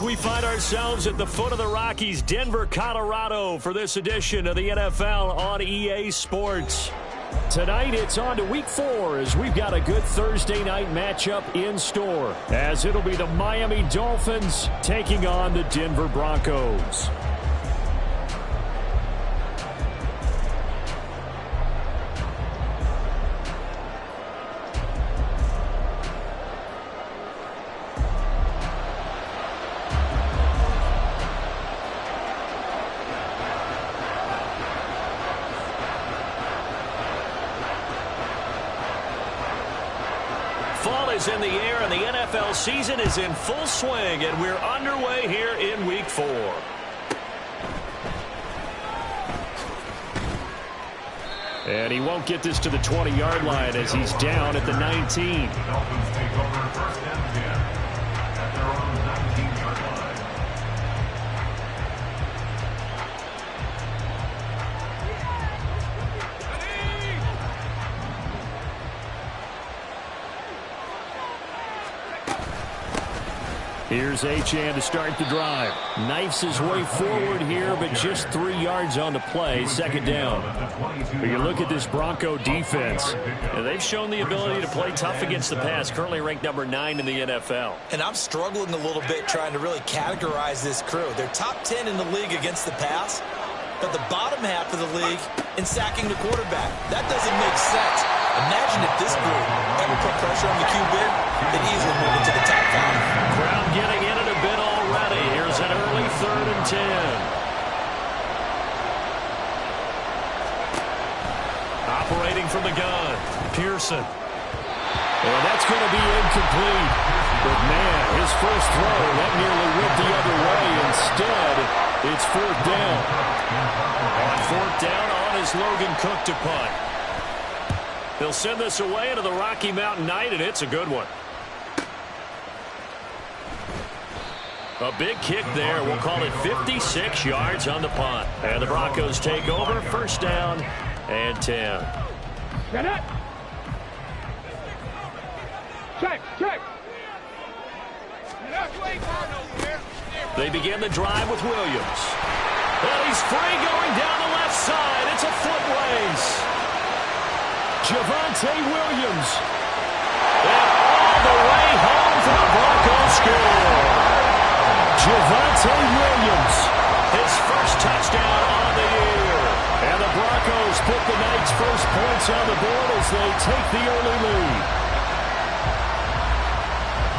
We find ourselves at the foot of the Rockies, Denver, Colorado, for this edition of the NFL on EA Sports. Tonight, it's on to Week 4 as we've got a good Thursday night matchup in store, as it'll be the Miami Dolphins taking on the Denver Broncos. Fall is in the air and the NFL season is in full swing, and we're underway here in Week 4. And he won't get this to the 20-yard line as he's down at the 19. The Dolphins take over first and 10 at their own 19-yard line. Here's Achane to start the drive. Knifes his way forward here, but just 3 yards on the play. Second down. But you look at this Bronco defense. They've shown the ability to play tough against the pass, currently ranked number 9 in the NFL. And I'm struggling a little bit trying to really categorize this crew. They're top 10 in the league against the pass, but the bottom half of the league in sacking the quarterback. That doesn't make sense. Imagine if this group ever put pressure on the QB, they'd easily move into the top 5. Crowd getting in it a bit already. Here's an early 3rd and 10. Operating from the gun, Pearson. And that's going to be incomplete. But, man, his first throw, that nearly went the other way. Instead, it's 4th down. On 4th down, on is Logan Cook to punt. They'll send this away into the Rocky Mountain Night, and it's a good one. A big kick there. We'll call it 56 yards on the punt. And the Broncos take over. First down and 10. Get it. Check. They begin the drive with Williams. And he's free going down the left side. It's a foot race. Javonte Williams. And all the way home for the Broncos score. Javonte Williams. His first touchdown on the year. And the Broncos put the night's first points on the board as they take the early lead.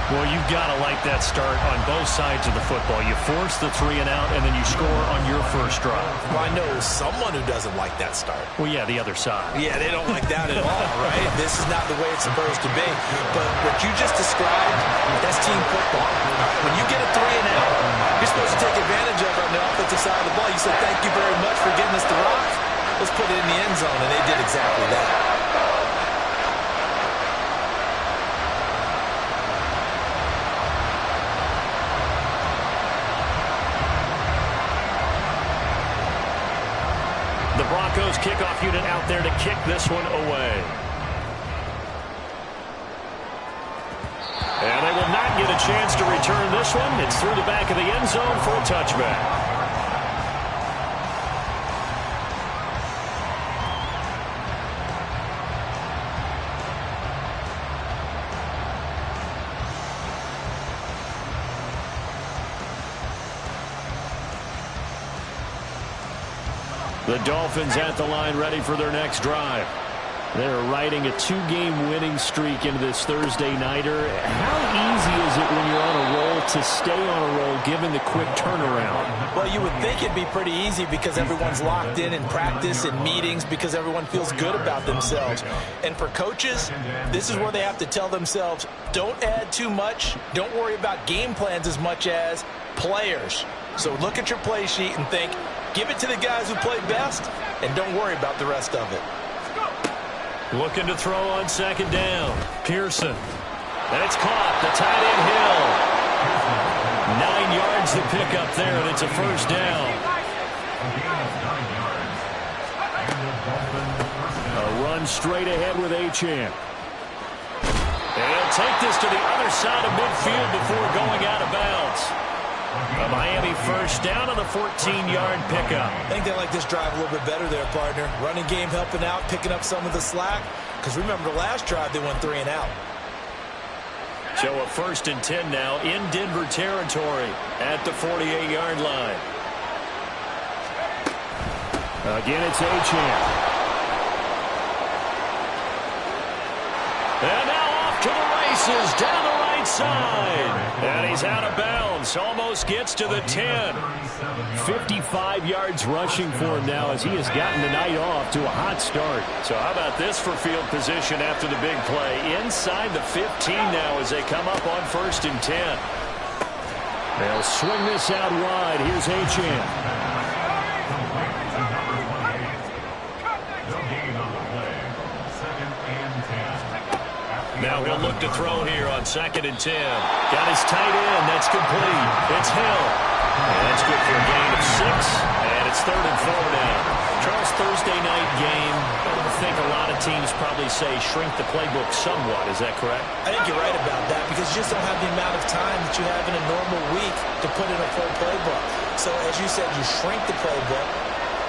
Well, you've got to like that start on both sides of the football. You force the 3 and out, and then you score on your first drive. Well, I know someone who doesn't like that start. Well, yeah, the other side. Yeah, they don't like that at all, right? This is not the way it's supposed to be. But what you just described, that's team football. When you get a 3 and out, you're supposed to take advantage of it on the offensive side of the ball. You said, thank you very much for getting us the rock. Let's put it in the end zone, and they did exactly that. The Broncos kickoff unit out there to kick this one away. And they will not get a chance to return this one. It's through the back of the end zone for a touchback. The Dolphins at the line ready for their next drive. They're riding a 2-game winning streak into this Thursday nighter. How easy is it when you're on a roll to stay on a roll given the quick turnaround? Well, you would think it'd be pretty easy because everyone's locked in practice and meetings because everyone feels good about themselves. And for coaches, this is where they have to tell themselves, don't add too much. Don't worry about game plans as much as players. So look at your play sheet and think, give it to the guys who play best, and don't worry about the rest of it. Looking to throw on second down. Pearson. And it's caught. The tight end Hill. 9 yards to pick up there, and it's a first down. A run straight ahead with Achane. And he'll take this to the other side of midfield before going out of bounds. A Miami first down on the 14-yard pickup. I think they like this drive a little bit better there, partner. Running game helping out, picking up some of the slack. Because remember, the last drive, they went 3 and out. So a 1st and 10 now in Denver territory at the 48-yard line. Again, it's Achane. And now off to the races down the right side. And he's out of bounds. Almost gets to the 10. 55 yards rushing for him now as he has gotten the night off to a hot start. So how about this for field position after the big play? Inside the 15 now as they come up on 1st and 10. They'll swing this out wide. Here's Achane. Now he'll look to throw here on 2nd and 10. Got his tight end. That's complete. It's Hill. And that's good for a gain of 6. And it's 3rd and 4 now. Charles, Thursday night game, I think a lot of teams probably say shrink the playbook somewhat. Is that correct? I think you're right about that because you just don't have the amount of time that you have in a normal week to put in a full playbook. So as you said, you shrink the playbook.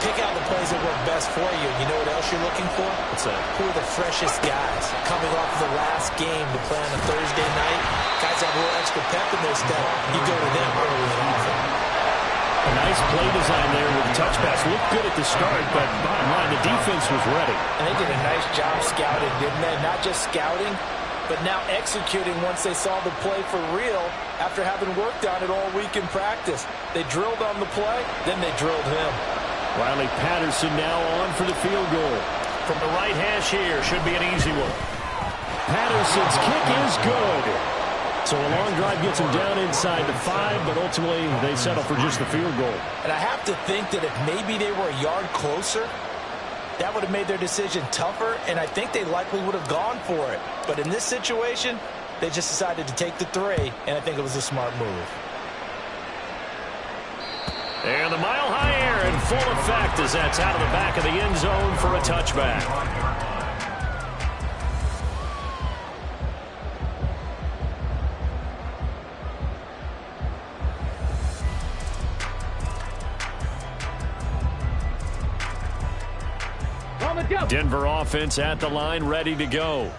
Pick out the plays that work best for you. You know what else you're looking for? What's that? Who are the freshest guys coming off of the last game to play on a Thursday night? Guys have a little extra pep in their step. You go to them early and often. A nice play design there with the touch pass. Looked good at the start, but bottom line, the defense was ready. And they did a nice job scouting, didn't they? Not just scouting, but now executing once they saw the play for real after having worked on it all week in practice. They drilled on the play, then they drilled him. Riley Patterson now on for the field goal. From the right hash here, should be an easy one. Patterson's kick is good. So a long drive gets him down inside the 5, but ultimately they settle for just the field goal. And I have to think that if maybe they were a yard closer, that would have made their decision tougher, and I think they likely would have gone for it. But in this situation, they just decided to take the 3, and I think it was a smart move. And the mile high air in full effect as that's out of the back of the end zone for a touchback. Denver offense at the line, ready to go.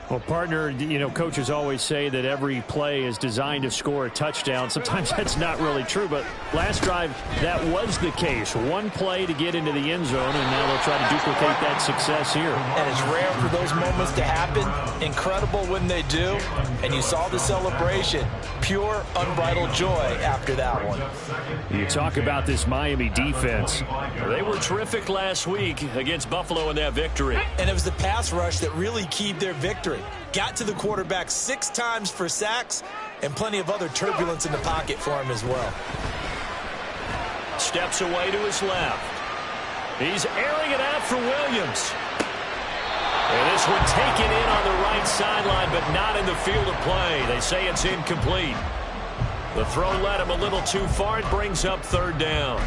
Well, partner, you know, coaches always say that every play is designed to score a touchdown. Sometimes that's not really true, but last drive, that was the case. One play to get into the end zone, and now they'll try to duplicate that success here. And it's rare for those moments to happen. Incredible when they do. And you saw the celebration. Pure, unbridled joy after that one. You talk about this Miami defense. They were terrific last week against Buffalo in that victory. And it was the pass rush that really keyed their victory. Got to the quarterback 6 times for sacks and plenty of other turbulence in the pocket for him as well. Steps away to his left. He's airing it out for Williams. And this one taken in on the right sideline, but not in the field of play. They say it's incomplete. The throw led him a little too far. It brings up 3rd down.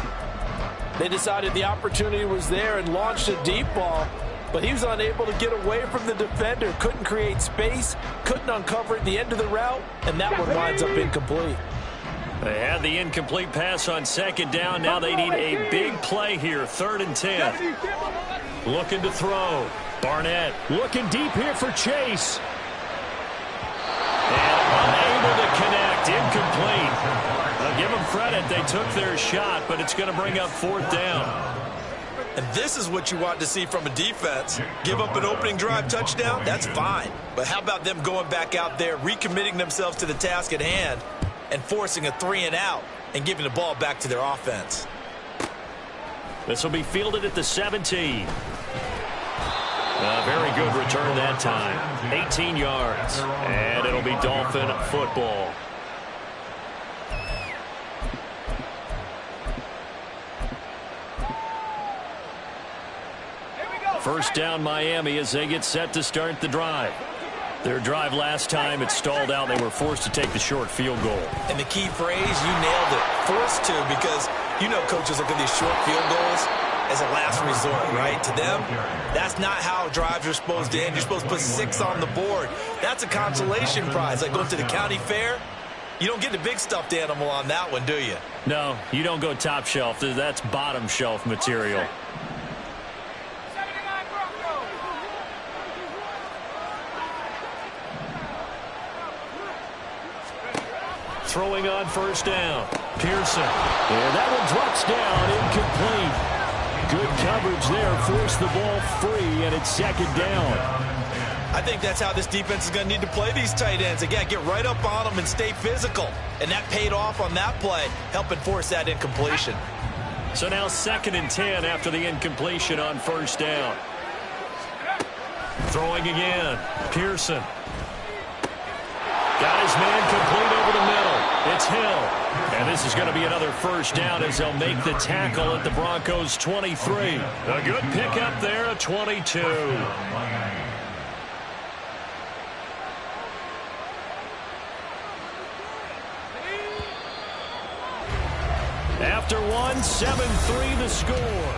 They decided the opportunity was there and launched a deep ball, but he was unable to get away from the defender. Couldn't create space, couldn't uncover at the end of the route, and that one winds up incomplete. They had the incomplete pass on 2nd down. Now they need a big play here, 3rd and 10. Looking to throw. Barnett looking deep here for Chase. And unable to connect. Incomplete. I'll give them credit. They took their shot, but it's going to bring up 4th down. And this is what you want to see from a defense. Give up an opening drive touchdown, that's fine. But how about them going back out there, recommitting themselves to the task at hand, and forcing a 3 and out and giving the ball back to their offense. This will be fielded at the 17. A very good return that time. 18 yards. And it'll be Dolphin football. First down Miami as they get set to start the drive. Their drive last time, it stalled out. They were forced to take the short field goal. And the key phrase, you nailed it. Forced to, because you know coaches look at these short field goals as a last resort, right? To them, that's not how drives are supposed to end. You're supposed to put 6 on the board. That's a consolation prize, like going to the county fair. You don't get the big stuffed animal on that one, do you? No, you don't go top shelf. That's bottom shelf material. Throwing on first down. Pearson. And that one drops down, incomplete. Good coverage there. Forced the ball free, and it's second down. I think that's how this defense is going to need to play these tight ends. Again, get right up on them and stay physical. And that paid off on that play, helping force that incompletion. So now 2nd and 10 after the incompletion on first down. Throwing again. Pearson. Got his man complete over the middle. It's Hill. And this is going to be another first down as they'll make the tackle at the Broncos' 23. A good pickup there at 22. After one, 7-3 the score.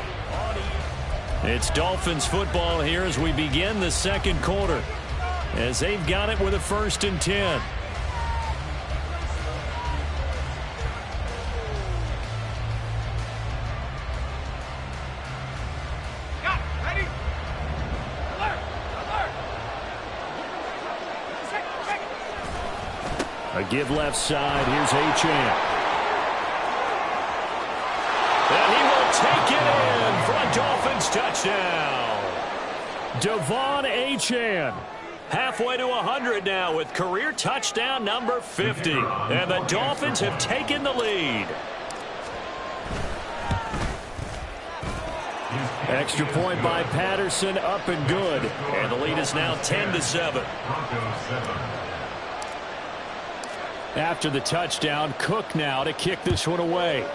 It's Dolphins football here as we begin the second quarter, as they've got it with a 1st and 10. A give left side. Here's Achane. And he will take it in for a Dolphins touchdown. Devon Achane. Halfway to 100 now with career touchdown number 50. And the Dolphins have taken the lead. Extra point by Patterson, up and good. And the lead is now 10-7. After the touchdown, Cook now to kick this one away.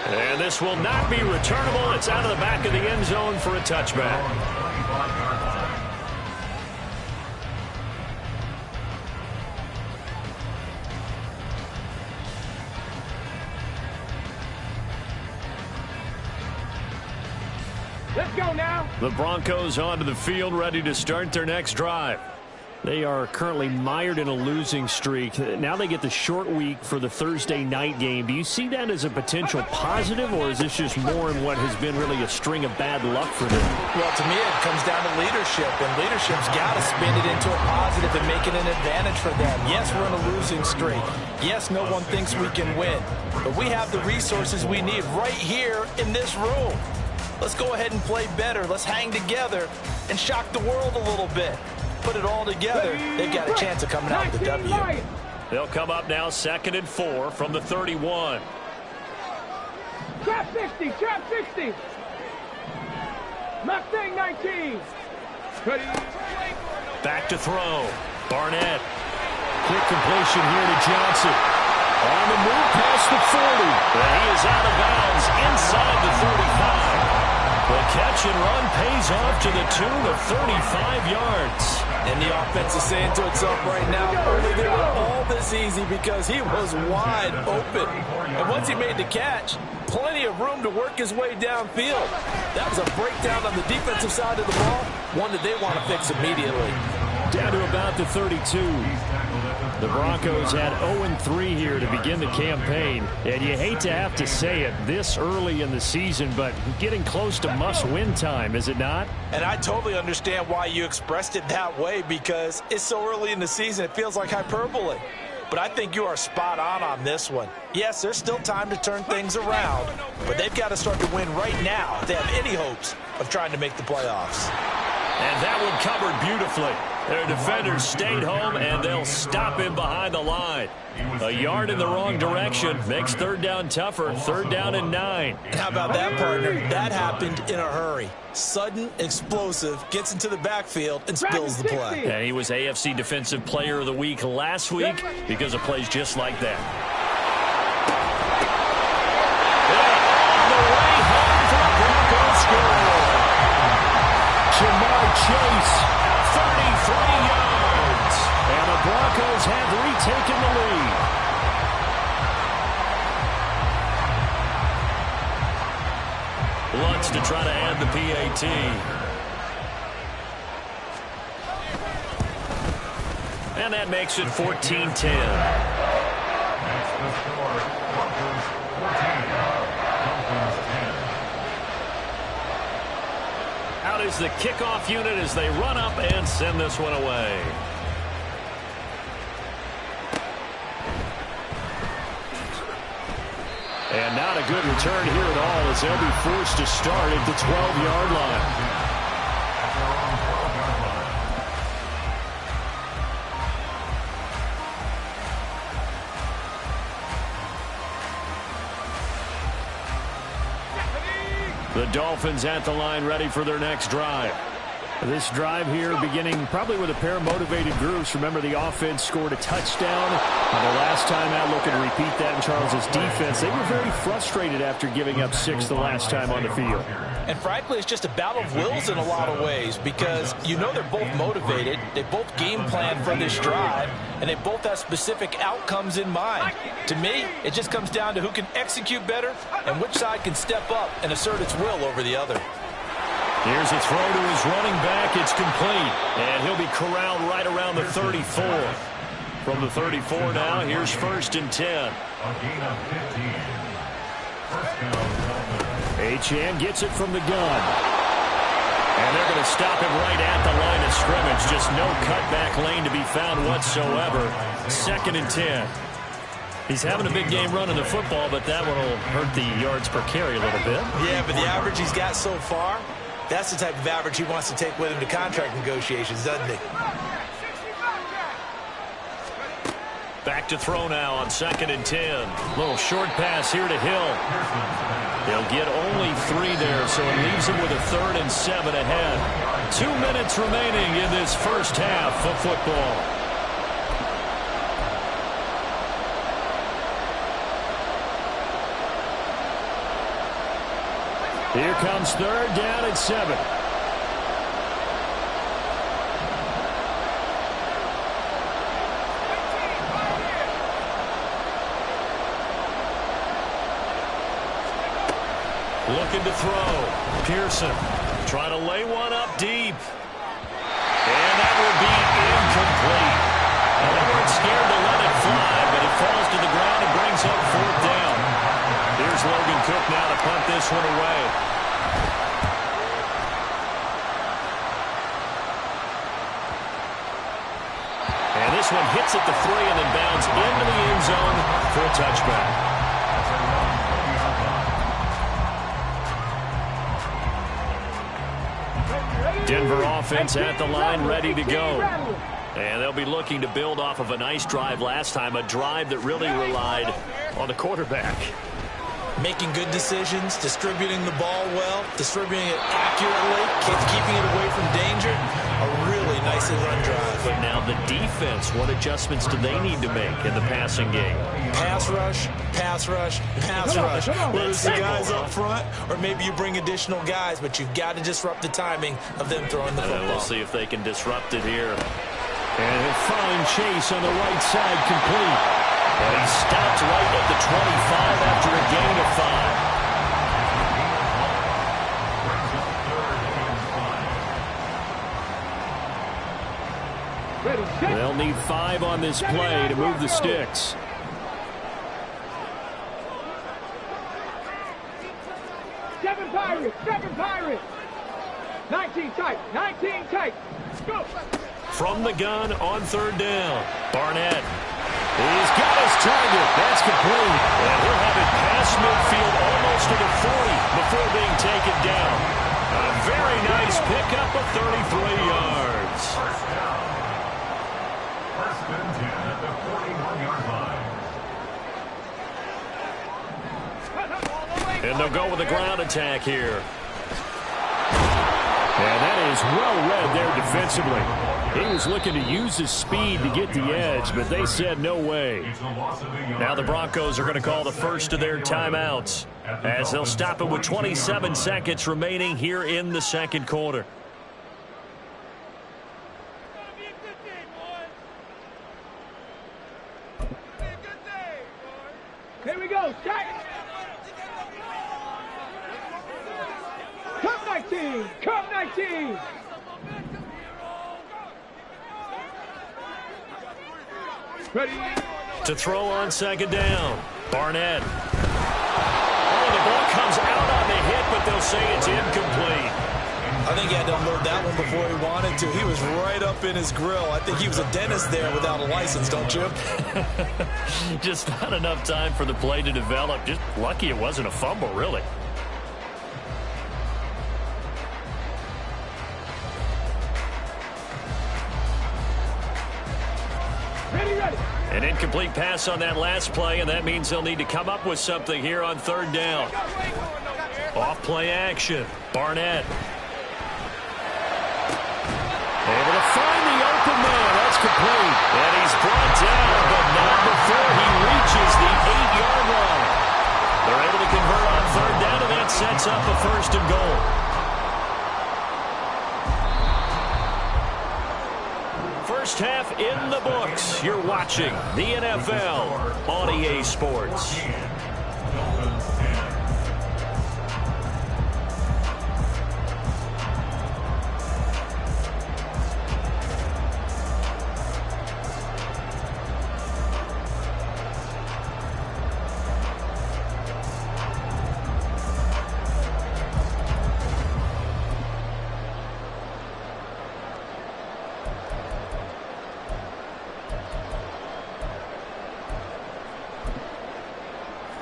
And this will not be returnable. It's out of the back of the end zone for a touchback. Let's go now. The Broncos onto the field, ready to start their next drive. They are currently mired in a losing streak. Now they get the short week for the Thursday night game. Do you see that as a potential positive, or is this just more in what has been really a string of bad luck for them? Well, to me, it comes down to leadership, and leadership's got to spin it into a positive and make it an advantage for them. Yes, we're in a losing streak. Yes, no one thinks we can win, but we have the resources we need right here in this room. Let's go ahead and play better. Let's hang together and shock the world a little bit. Put it all together, they've got a chance of coming out with the W. They'll come up now 2nd and 4 from the 31. Trap 60, trap 60. Mustang 19. Back to throw. Barnett. Quick completion here to Johnson. On the move past the 40. And he is out of bounds inside the 35. The catch and run pays off to the tune of 35 yards. And the offense is saying to itself right now, only they were all this easy because he was wide open. And once he made the catch, plenty of room to work his way downfield. That was a breakdown on the defensive side of the ball, one that they want to fix immediately. Down to about the 32. The Broncos had 0-3 here to begin the campaign. And you hate to have to say it this early in the season, but getting close to must-win time, is it not? And I totally understand why you expressed it that way, because it's so early in the season, it feels like hyperbole. But I think you are spot on this one. Yes, there's still time to turn things around, but they've got to start to win right now if they have any hopes of trying to make the playoffs. And that one covered beautifully. Their defenders stayed home, and they'll stop him behind the line. A yard in the wrong direction makes 3rd down tougher. 3rd down and 9. How about that, partner? That happened in a hurry. Sudden, explosive, gets into the backfield and spills the play. And he was AFC Defensive Player of the Week last week because of plays just like that. On the way home for the Broncos score. Jamar Chase. 33 yards. And the Broncos have retaken the lead. Lutz to try to add the PAT. And that makes it 14-10. That's the score. Broncos 14, Dolphins 10. Out is the kickoff unit as they run up and send this one away. And not a good return here at all as they'll be forced to start at the 12-yard line. At their own 12-yard line. The Dolphins at the line, ready for their next drive. This drive here beginning probably with a pair of motivated groups. Remember, the offense scored a touchdown. The last time out, looking to repeat that in Charles' defense. They were very frustrated after giving up 6 the last time on the field. And frankly, it's just a battle of wills in a lot of ways because you know they're both motivated. They both game plan for this drive, and they both have specific outcomes in mind. To me, it just comes down to who can execute better and which side can step up and assert its will over the other. Here's a throw to his running back. It's complete. And he'll be corralled right around the 34. From the 34 now, here's 1st and 10. A gain of 15. First down, Dolphins. Achane gets it from the gun. And they're going to stop him right at the line of scrimmage. Just no cutback lane to be found whatsoever. 2nd and 10. He's having a big game running the football, but that one will hurt the yards per carry a little bit. Yeah, but the average he's got so far, that's the type of average he wants to take with him to contract negotiations, doesn't he? Back to throw now on 2nd and 10. Little short pass here to Hill. They'll get only 3 there, so it leaves him with a 3rd and 7 ahead. 2 minutes remaining in this first half of football. Here comes 3rd down at 7. Looking to throw. Pearson trying to lay one up deep. And that will be incomplete. Now, they weren't scared to let it fly, but it falls to the ground and brings up 4th down. Here's Logan Cook now to punt this one away. And this one hits at the 3 and then bounds into the end zone for a touchback. Denver offense at the line, ready to go. And they'll be looking to build off of a nice drive last time, a drive that really relied on the quarterback. Making good decisions, distributing the ball well, distributing it accurately, keeping it away from danger. A really nicely run drive. But now the defense, what adjustments do they need to make in the passing game? Pass rush, pass rush, pass rush. Whether it's the guys up front or maybe you bring additional guys, but you've got to disrupt the timing of them throwing the football. We'll see if they can disrupt it here. And a fine chase on the right side, complete. And he stopped right at the 25 after a gain of 5. They'll need 5 on this play to move the sticks. Seven Pirates. 19 tight. Go. From the gun on 3rd down. Barnett. He's got his target. That's complete. And he'll have it past midfield almost to the 40 before being taken down. A very nice pickup of 33 yards. First down. 1st and 10 at the 41-yard line. And they'll go with a ground attack here. And that is well read there defensively. He was looking to use his speed to get the edge, but they said no way. Now the Broncos are going to call the first of their timeouts as they'll stop it with 27 seconds remaining here in the 2nd quarter. Here we go. Cup 19. Ready? To throw on second down. Barnett. Oh, the ball comes out on the hit, but they'll say it's incomplete. I think he had to unload that one before he wanted to. He was right up in his grill. I think he was a dentist there without a license, don't you? Just not enough time for the play to develop. Just lucky it wasn't a fumble, really. Ready. An incomplete pass on that last play, and that means they'll need to come up with something here on third down. Off play action. Barnett. Able to find the open man. That's complete. And he's brought down, but not before he reaches the 8-yard line. They're able to convert on third down, and that sets up a 1st and goal. First half in the books. You're watching the NFL on EA Sports.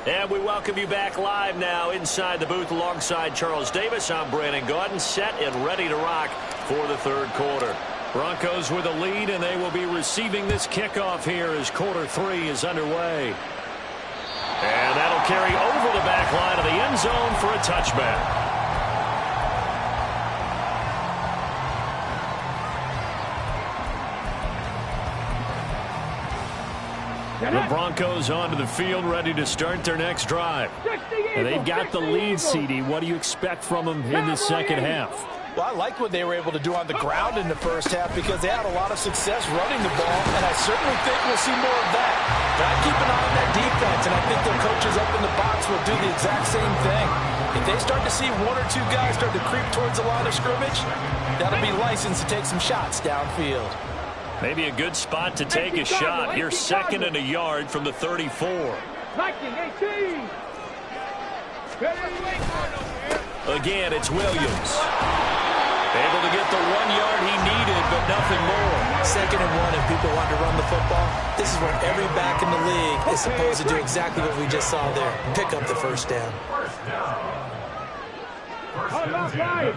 And we welcome you back live now inside the booth alongside Charles Davis. I'm Brandon Gaudin, set and ready to rock for the third quarter. Broncos with a lead, and they will be receiving this kickoff here as quarter 3 is underway. And that'll carry over the back line of the end zone for a touchback. The Broncos onto the field, ready to start their next drive. And they've got the lead, CD. What do you expect from them in the second half? Well, I like what they were able to do on the ground in the first half because they had a lot of success running the ball, and I certainly think we'll see more of that. But I keep an eye on that defense, and I think their coaches up in the box will do the exact same thing. If they start to see 1 or 2 guys start to creep towards the line of scrimmage, that'll be licensed to take some shots downfield. Maybe a good spot to take a shot. You're 2nd and a yard from the 34. 19-18. Again, it's Williams. Able to get the 1 yard he needed, but nothing more. 2nd and 1, if people want to run the football, this is where every back in the league is supposed to do exactly what we just saw there. Pick up the first down.